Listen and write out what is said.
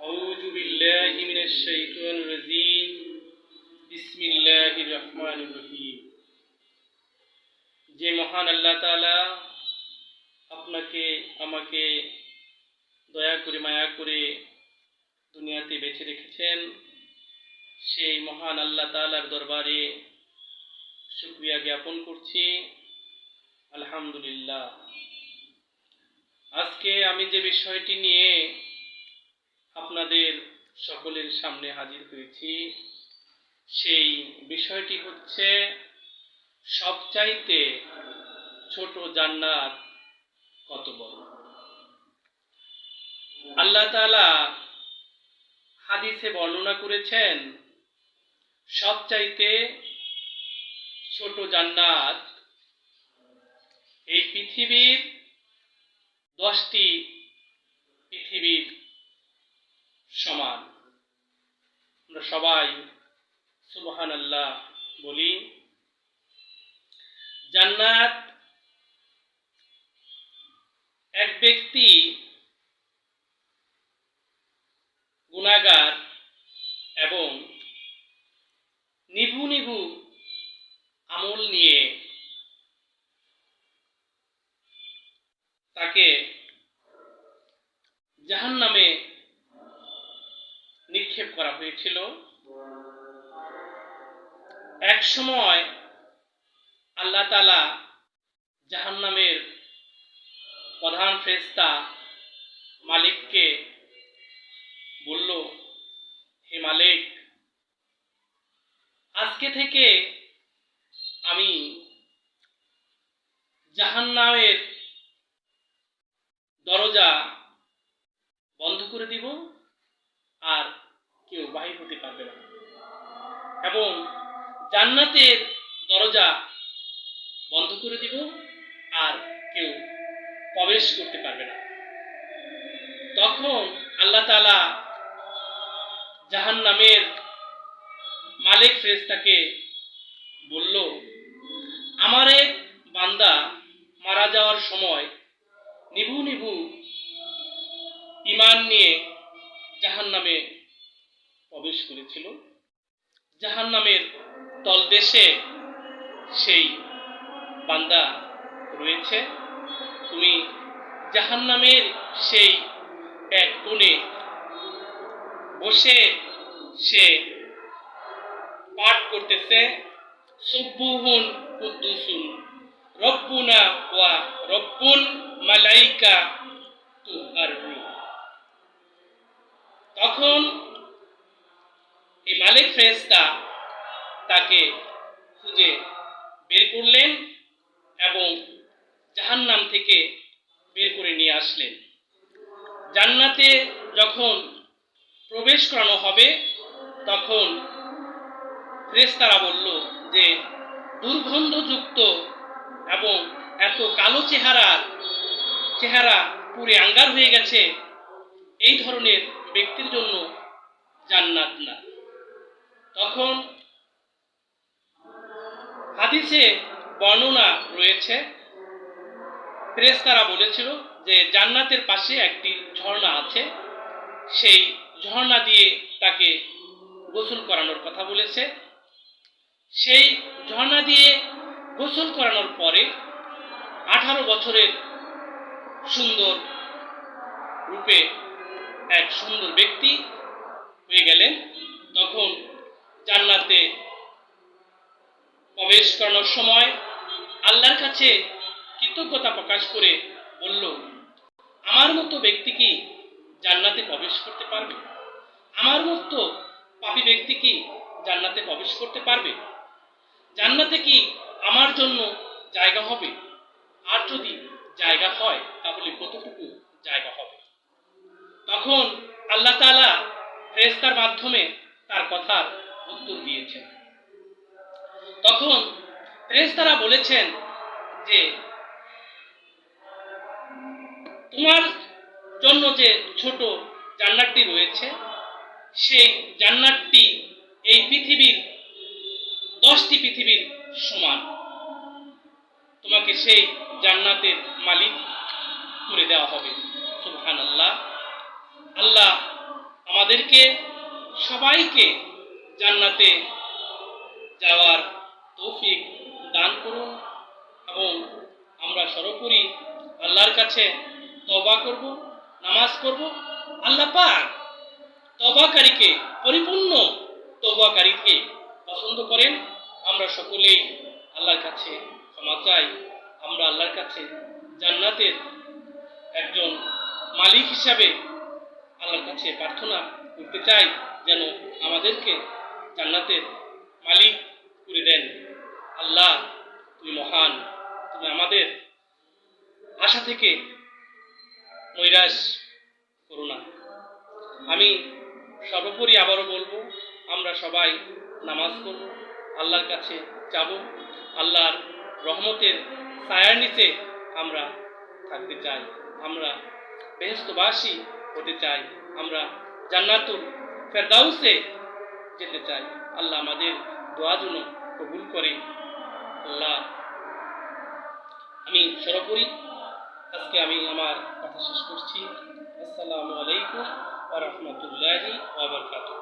أعوذ بالله من الشيطان الرجيم بسم الله الرحمن الرحيم যে মহান আল্লাহ তাআলা আপনাকে আমাকে দয়া করে মায়া করে দুনিয়াতে বেঁচে রেখেছেন, সেই মহান আল্লাহ তাআলার দরবারে শুকরিয়া জ্ঞাপন করছি। আলহামদুলিল্লাহ। আজকে আমি যে বিষয়টি নিয়ে আপনাদের সকলের সামনে হাজির হয়েছি, সেই বিষয়টি হচ্ছে সবচাইতে ছোট জান্নাত কত বড়। আল্লাহ তাআলা হাদিসে বর্ণনা করেছেন, সবচাইতে ছোট জান্নাত এই পৃথিবীর 10টি পৃথিবীর সমান। আমরা সবাই সুবহানাল্লাহ বলি। জান্নাত এক ব্যক্তি গুনাহগার এবং নিভু নিভু আমল নিয়ে তাকে জাহান্নামে নিক্ষেপ করা হয়েছিল। এক সময় আল্লাহ তাআলা জাহান্নামের প্রধান ফেরেশতা মালিককে বলল, হে মালিক, আজকে থেকে আমি জাহান্নামের দরজা বন্ধ করে দিব, আর কেউ বাহির হতে পারবে না, এবং জান্নাতের দরজা বন্ধ করে দিব, আর কেউ প্রবেশ করতে পারবে না। তখন আল্লাহ তাআলা জাহান্নামের মালিক ফেরেশতাকে বলল, আমার এক বান্দা মারা যাওয়ার সময় নিভু নিভু ঈমান নিয়ে জাহান্নামে প্রবেশ করেছিল। জাহান্নামের তলদেশে সেই বান্দা রয়েছে। তুমি জাহান্নামের সেই এক কোণে বসে সে পাঠ করতেছে, সুবহুন কুদ্দুসুন রব্বুনা ওয়া রব্বুল মালাইকা তুহার রূহ। তখন এই মালিক ফেরেশতা তাকে খুঁজে বের করলেন এবং জাহান্নাম থেকে বের করে নিয়ে আসলেন। জান্নাতে যখন প্রবেশ করানো হবে, তখন ফেরেশতারা বলল যে দুর্গন্ধযুক্ত এবং এত কালো চেহারা পুরে আঙ্গার হয়ে গেছে, এই ধরনের ব্যক্তির জন্য জান্নাত না। তখন হাদিসে বর্ণনা রয়েছে, ফেরেশতারা বলেছিল যে জান্নাতের পাশে একটি ঝর্ণা আছে, সেই ঝর্ণা দিয়ে তাকে গোসল করানোর কথা বলেছে। সেই ঝর্ণা দিয়ে গোসল করানোর পরে 18 বছরের সুন্দর রূপে এক সুন্দর ব্যক্তি হয়ে গেলেন। তখন জান্নাতে প্রবেশ করানোর সময় আল্লাহর কাছে কৃতজ্ঞতা প্রকাশ করে বলল, আমার মতো ব্যক্তি কি জান্নাতে প্রবেশ করতে পারবে? আমার মতো পাপী ব্যক্তি কি জান্নাতে প্রবেশ করতে পারবে? জান্নাতে কি আমার জন্য জায়গা হবে? আর যদি জায়গা হয় তাহলে কতটুকু জায়গা হবে? তখন আল্লাহ তাআলা ফেরেশতার মাধ্যমে তার কথার উত্তর দিয়েছেন। তখন ফেরেশতারা বলেছেন যে তোমার জন্য যে ছোট জান্নাতটি রয়েছে, সেই জান্নাতটি এই পৃথিবীর 10টি পৃথিবীর সমান। তোমাকে সেই জান্নাতের মালিক করে দেওয়া হবে। সুবহানাল্লাহ। আল্লাহ আমাদেরকে সবাইকে জান্নাতে যাওয়ার তৌফিক দান করুন এবং আমরা সর্বোপরি আল্লাহর কাছে তওবা করব, নামাজ পড়ব। আল্লাহ পাক তওবাকারীকে, পরিপূর্ণ তওবাকারীকে পছন্দ করেন। আমরা সকলেই আল্লাহর কাছে ক্ষমা চাই। আমরা আল্লাহর কাছে জান্নাতের একজন মালিক হিসাবে আল্লাহর কাছে প্রার্থনা করতে চাই যেন আমাদেরকে জান্নাতের মালিক করে দেন। আল্লাহ, তুমি মহান, তুমি আমাদের আশা থেকে নৈরাশ করো না। আমি সর্বোপরি আবারও বলবো, আমরা সবাই নামাজ পড়ব, আল্লাহর কাছে যাব, আল্লাহর রহমতের ছায়ার নিচে আমরা থাকতে চাই, আমরা বেহেশতবাসী হতে চাই, আমরা জান্নাতুল ফেরদাউসে যেতে চাই। আল্লাহ আমাদের দোয়া যেন কবুল করে। আল্লাহ, আমি সর্বোপরি আজকে আমি আমার কথা শেষ করছি। আসসালামু আলাইকুম ওয়া রাহমাতুল্লাহি ওয়া বারাকাতুহু।